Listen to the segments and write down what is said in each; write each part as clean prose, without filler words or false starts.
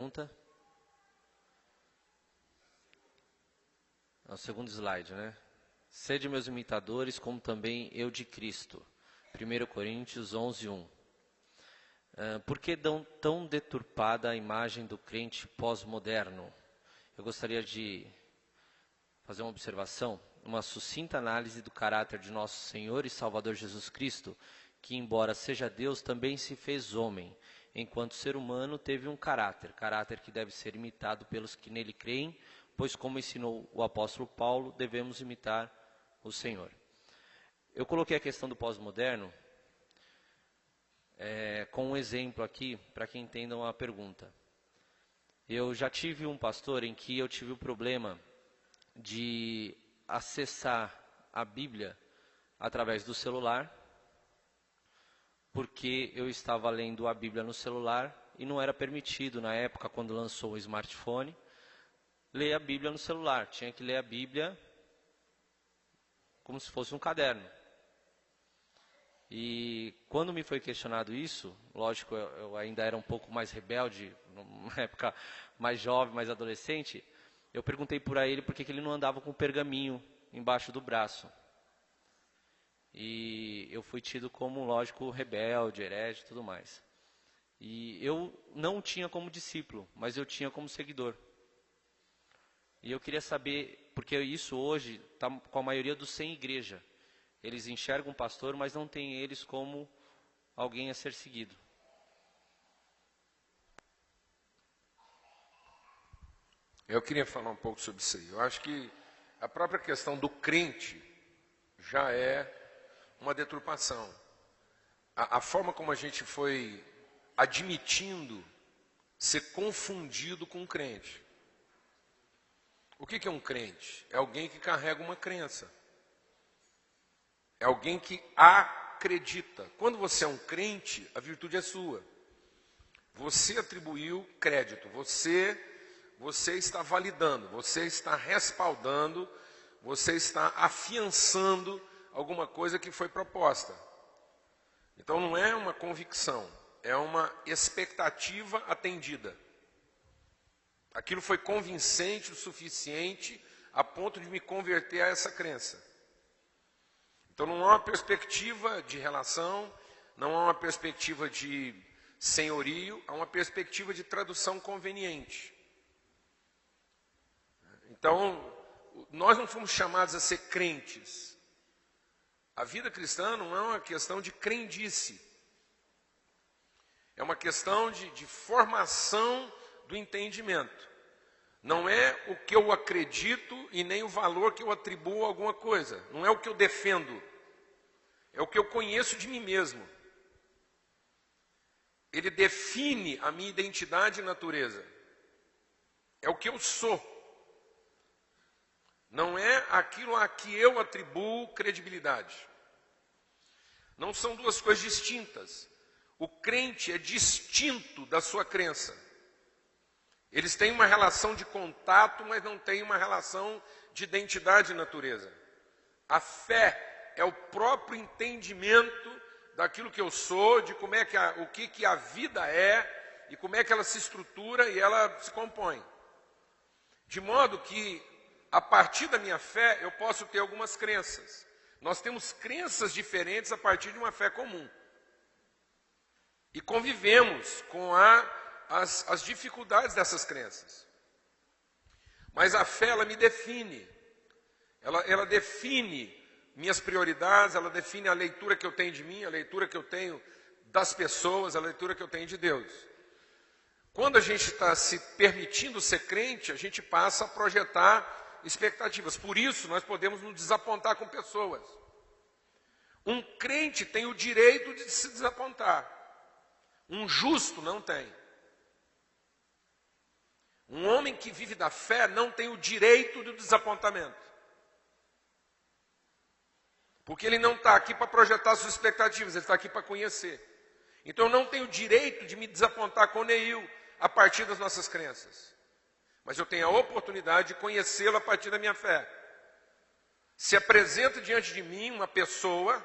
pergunta. É o segundo slide, né? Sede meus imitadores, como também eu de Cristo. 1 Coríntios 11:1. Por que tão deturpada a imagem do crente pós-moderno? Eu gostaria de fazer uma observação, uma sucinta análise do caráter de nosso Senhor e Salvador Jesus Cristo, que, embora seja Deus, também se fez homem. Enquanto ser humano, teve um caráter que deve ser imitado pelos que nele creem, pois, como ensinou o apóstolo Paulo, devemos imitar o Senhor. Eu coloquei a questão do pós-moderno com um exemplo aqui, para que entendam a pergunta. Eu já tive um pastor em que eu tive o problema de acessar a Bíblia através do celular, porque eu estava lendo a Bíblia no celular e não era permitido, na época, quando lançou o smartphone, ler a Bíblia no celular. Tinha que ler a Bíblia como se fosse um caderno. E quando me foi questionado isso, lógico, eu ainda era um pouco mais rebelde, numa época mais jovem, mais adolescente, eu perguntei para ele por que ele não andava com pergaminho embaixo do braço. E eu fui tido como, lógico, rebelde, herege e tudo mais. E eu não tinha como discípulo, mas eu tinha como seguidor. E eu queria saber, porque isso hoje está com a maioria dos sem igreja. Eles enxergam o pastor, mas não tem eles como alguém a ser seguido. Eu queria falar um pouco sobre isso aí. Eu acho que a própria questão do crente já é uma deturpação. A forma como a gente foi admitindo ser confundido com um crente. O que é um crente? É alguém que carrega uma crença. É alguém que acredita. Quando você é um crente, a virtude é sua. Você atribuiu crédito, você está validando, você está respaldando, você está afiançando alguma coisa que foi proposta. Então não é uma convicção, é uma expectativa atendida. Aquilo foi convincente o suficiente a ponto de me converter a essa crença. Então não há uma perspectiva de relação, não há uma perspectiva de senhorio, há uma perspectiva de tradução conveniente. Então, nós não fomos chamados a ser crentes. A vida cristã não é uma questão de crendice. É uma questão de formação do entendimento. Não é o que eu acredito e nem o valor que eu atribuo a alguma coisa. Não é o que eu defendo. É o que eu conheço de mim mesmo. Ele define a minha identidade e natureza. É o que eu sou. Não é aquilo a que eu atribuo credibilidade. Não são duas coisas distintas. O crente é distinto da sua crença. Eles têm uma relação de contato, mas não têm uma relação de identidade e natureza. A fé é o próprio entendimento daquilo que eu sou, de como é que o que a vida é e como é que ela se estrutura e ela se compõe. De modo que, a partir da minha fé, eu posso ter algumas crenças. Nós temos crenças diferentes a partir de uma fé comum. E convivemos com as dificuldades dessas crenças. Mas a fé, ela me define. Ela define minhas prioridades, ela define a leitura que eu tenho de mim, a leitura que eu tenho das pessoas, a leitura que eu tenho de Deus. Quando a gente está se permitindo ser crente, a gente passa a projetar expectativas. Por isso, nós podemos nos desapontar com pessoas. Um crente tem o direito de se desapontar. Um justo não tem. Um homem que vive da fé não tem o direito do desapontamento. Porque ele não está aqui para projetar suas expectativas, ele está aqui para conhecer. Então eu não tenho o direito de me desapontar com o Neil a partir das nossas crenças. Mas eu tenho a oportunidade de conhecê-lo a partir da minha fé. Se apresenta diante de mim uma pessoa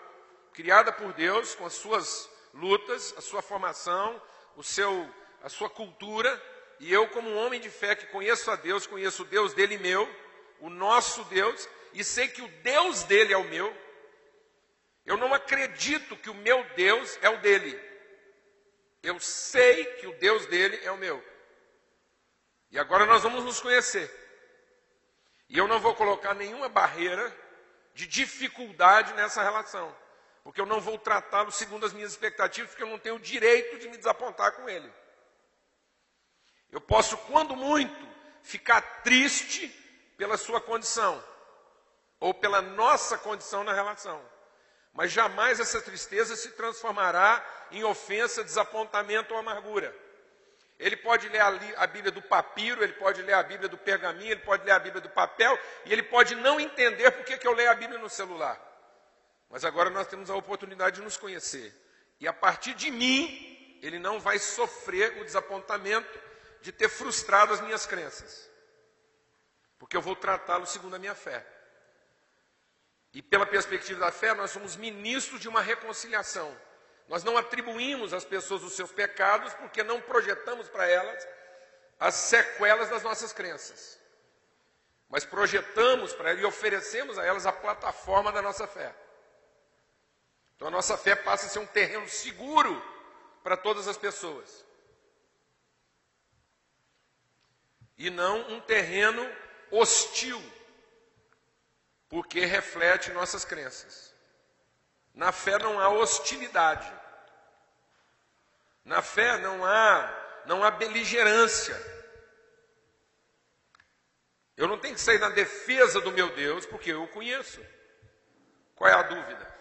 criada por Deus, com as suas lutas, a sua formação, a sua cultura, e eu, como um homem de fé que conheço a Deus, conheço o Deus dele e meu, o nosso Deus, e sei que o Deus dele é o meu, eu não acredito que o meu Deus é o dele. Eu sei que o Deus dele é o meu. E agora nós vamos nos conhecer. E eu não vou colocar nenhuma barreira de dificuldade nessa relação. Porque eu não vou tratá-lo segundo as minhas expectativas, porque eu não tenho o direito de me desapontar com ele. Eu posso, quando muito, ficar triste pela sua condição, ou pela nossa condição na relação. Mas jamais essa tristeza se transformará em ofensa, desapontamento ou amargura. Ele pode ler a Bíblia do papiro, ele pode ler a Bíblia do pergaminho, ele pode ler a Bíblia do papel, e ele pode não entender por que eu leio a Bíblia no celular. Mas agora nós temos a oportunidade de nos conhecer. E a partir de mim, ele não vai sofrer o desapontamento de ter frustrado as minhas crenças. Porque eu vou tratá-lo segundo a minha fé. E pela perspectiva da fé, nós somos ministros de uma reconciliação. Nós não atribuímos às pessoas os seus pecados, porque não projetamos para elas as sequelas das nossas crenças. Mas projetamos para elas e oferecemos a elas a plataforma da nossa fé. Então a nossa fé passa a ser um terreno seguro para todas as pessoas. E não um terreno hostil, porque reflete nossas crenças. Na fé não há hostilidade. Na fé não há beligerância. Eu não tenho que sair na defesa do meu Deus, porque eu o conheço. Qual é a dúvida?